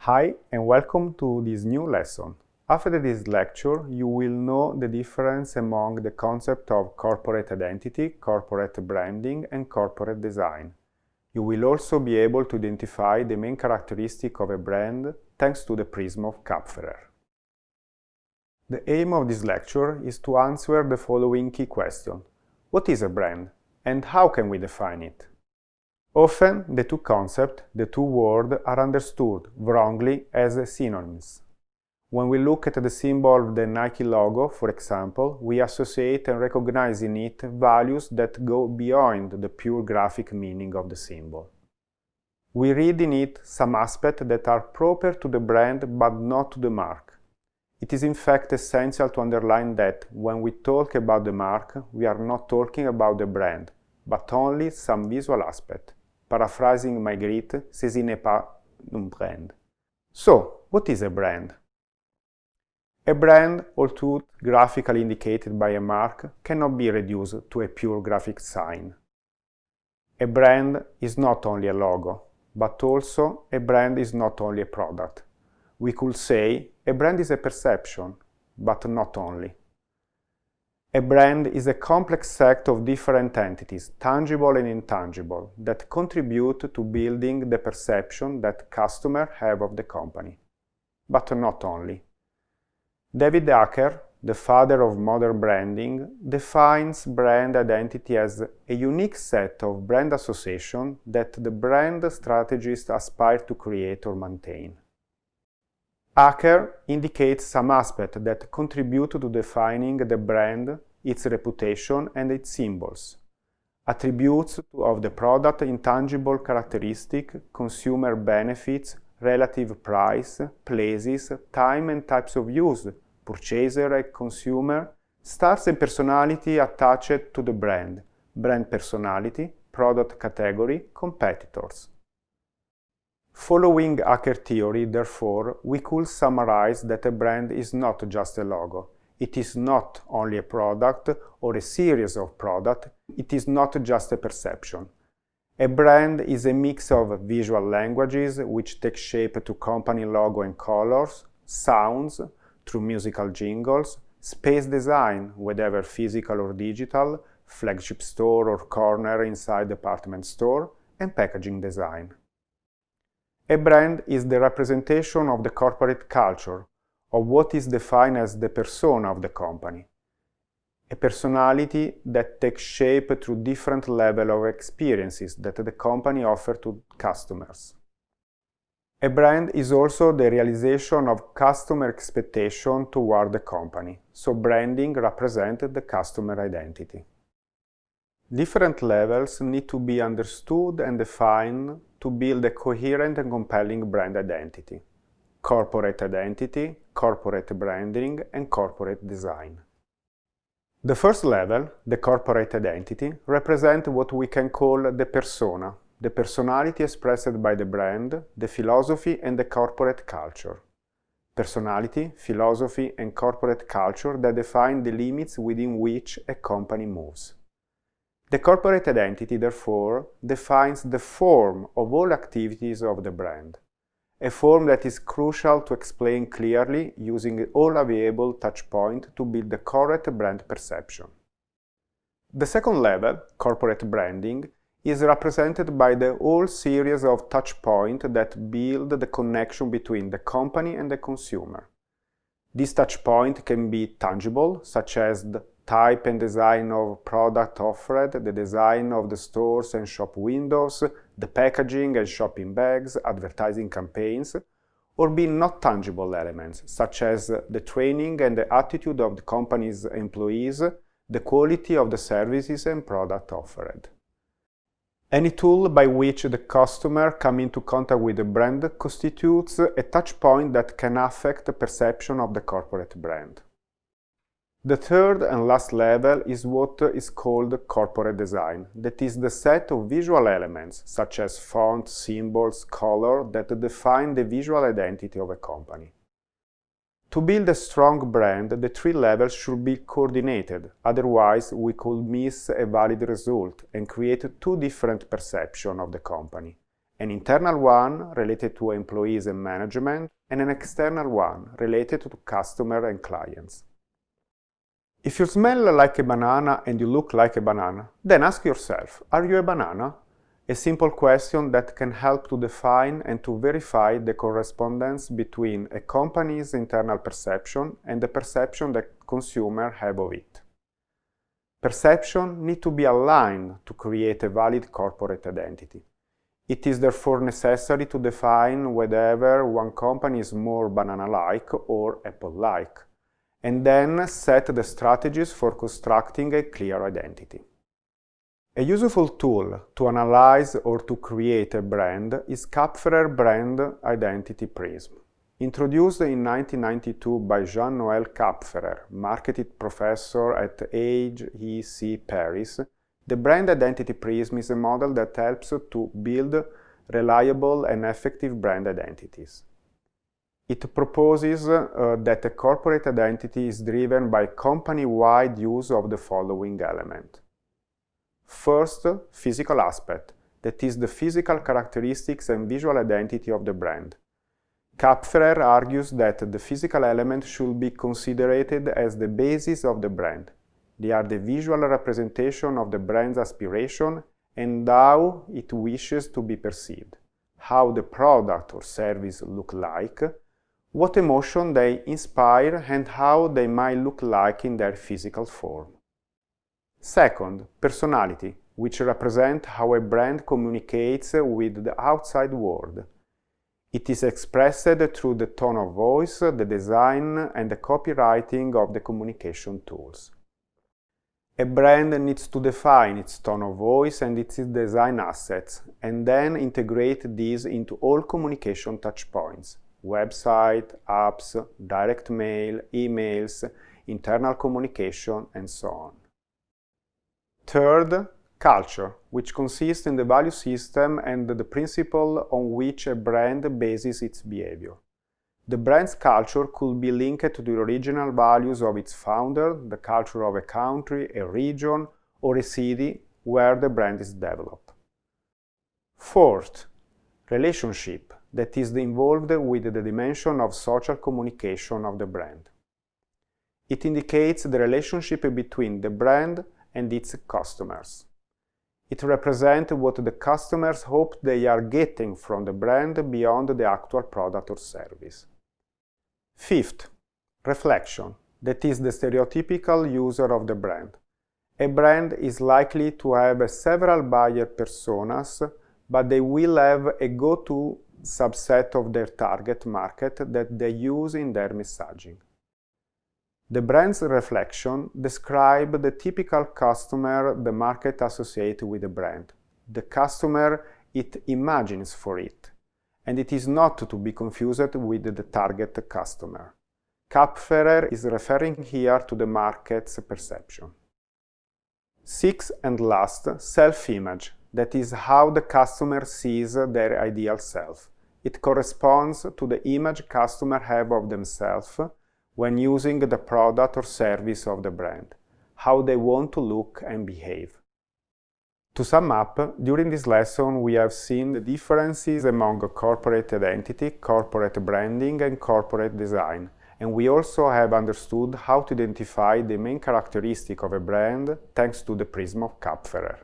Hi and welcome to this new lesson. After this lecture, you will know the difference among the concept of corporate identity, corporate branding, and corporate design. You will also be able to identify the main characteristic of a brand thanks to the prism of Kapferer. The aim of this lecture is to answer the following key question. What is a brand, and how can we define it? Often, the two concepts, the two words, are understood wrongly as synonyms. When we look at the symbol of the Nike logo, for example, we associate and recognize in it values that go beyond the pure graphic meaning of the symbol. We read in it some aspects that are proper to the brand but not to the mark. It is in fact essential to underline that when we talk about the mark, we are not talking about the brand, but only some visual aspect. Paraphrasing Magritte, ceci n'est pas un brand. So, what is a brand? A brand, although graphically indicated by a mark, cannot be reduced to a pure graphic sign. A brand is not only a logo, but also a brand is not only a product. We could say a brand is a perception, but not only. A brand is a complex set of different entities, tangible and intangible, that contribute to building the perception that customers have of the company. But not only. David Acker, the father of modern branding, defines brand identity as a unique set of brand associations that the brand strategists aspire to create or maintain. Acker indicates some aspects that contribute to defining the brand, its reputation, and its symbols. Attributes of the product, intangible characteristics, consumer benefits, relative price, places, time and types of use, purchaser and consumer, stars and personality attached to the brand, brand personality, product category, competitors. Following Acker theory, therefore, we could summarize that a brand is not just a logo. It is not only a product or a series of products. It is not just a perception. A brand is a mix of visual languages which take shape to company logo and colors, sounds through musical jingles, space design, whether physical or digital, flagship store or corner inside department store, and packaging design. A brand is the representation of the corporate culture, of what is defined as the persona of the company. A personality that takes shape through different levels of experiences that the company offers to customers. A brand is also the realization of customer expectation toward the company, so branding represents the customer identity. Different levels need to be understood and defined to build a coherent and compelling brand identity. Corporate identity, corporate branding, and corporate design. The first level, the corporate identity, represents what we can call the persona, the personality expressed by the brand, the philosophy, and the corporate culture. Personality, philosophy, and corporate culture that define the limits within which a company moves. The corporate identity, therefore, defines the form of all activities of the brand, a form that is crucial to explain clearly using all available touchpoints to build the correct brand perception. The second level, corporate branding, is represented by the whole series of touchpoints that build the connection between the company and the consumer. These touchpoints can be tangible, such as the type and design of product offered, the design of the stores and shop windows, the packaging and shopping bags, advertising campaigns, or be not tangible elements, such as the training and the attitude of the company's employees, the quality of the services and product offered. Any tool by which the customer comes into contact with the brand constitutes a touchpoint that can affect the perception of the corporate brand. The third and last level is what is called corporate design, that is the set of visual elements, such as font, symbols, color, that define the visual identity of a company. To build a strong brand, the three levels should be coordinated, otherwise we could miss a valid result and create two different perceptions of the company, an internal one related to employees and management, and an external one related to customer and clients. If you smell like a banana and you look like a banana, then ask yourself, are you a banana? A simple question that can help to define and to verify the correspondence between a company's internal perception and the perception that consumers have of it. Perception need to be aligned to create a valid corporate identity. It is therefore necessary to define whether one company is more banana-like or apple-like, and then set the strategies for constructing a clear identity. A useful tool to analyze or to create a brand is Kapferer Brand Identity Prism. Introduced in 1992 by Jean-Noël Kapferer, marketing professor at HEC Paris, the Brand Identity Prism is a model that helps to build reliable and effective brand identities. It proposes that a corporate identity is driven by company-wide use of the following elements. First, physical aspect, that is the physical characteristics and visual identity of the brand. Kapferer argues that the physical elements should be considered as the basis of the brand. They are the visual representation of the brand's aspiration and how it wishes to be perceived, how the product or service look like, what emotion they inspire, and how they might look like in their physical form. Second, personality, which represents how a brand communicates with the outside world. It is expressed through the tone of voice, the design, and the copywriting of the communication tools. A brand needs to define its tone of voice and its design assets, and then integrate these into all communication touchpoints: website, apps, direct mail, emails, internal communication, and so on. Third, culture, which consists in the value system and the principle on which a brand bases its behavior. The brand's culture could be linked to the original values of its founder, the culture of a country, a region, or a city where the brand is developed. Fourth, relationship, that is involved with the dimension of social communication of the brand. It indicates the relationship between the brand and its customers. It represents what the customers hope they are getting from the brand beyond the actual product or service. Fifth, reflection, that is the stereotypical user of the brand. A brand is likely to have several buyer personas, but they will have a go-to subset of their target market that they use in their messaging. The brand's reflection describes the typical customer the market associates with the brand, the customer it imagines for it, and it is not to be confused with the target customer. Kapferer is referring here to the market's perception. Sixth and last, self-image, that is how the customer sees their ideal self. It corresponds to the image customers have of themselves when using the product or service of the brand, how they want to look and behave. To sum up, during this lesson we have seen the differences among corporate identity, corporate branding, and corporate design, and we also have understood how to identify the main characteristic of a brand thanks to the prism of Kapferer.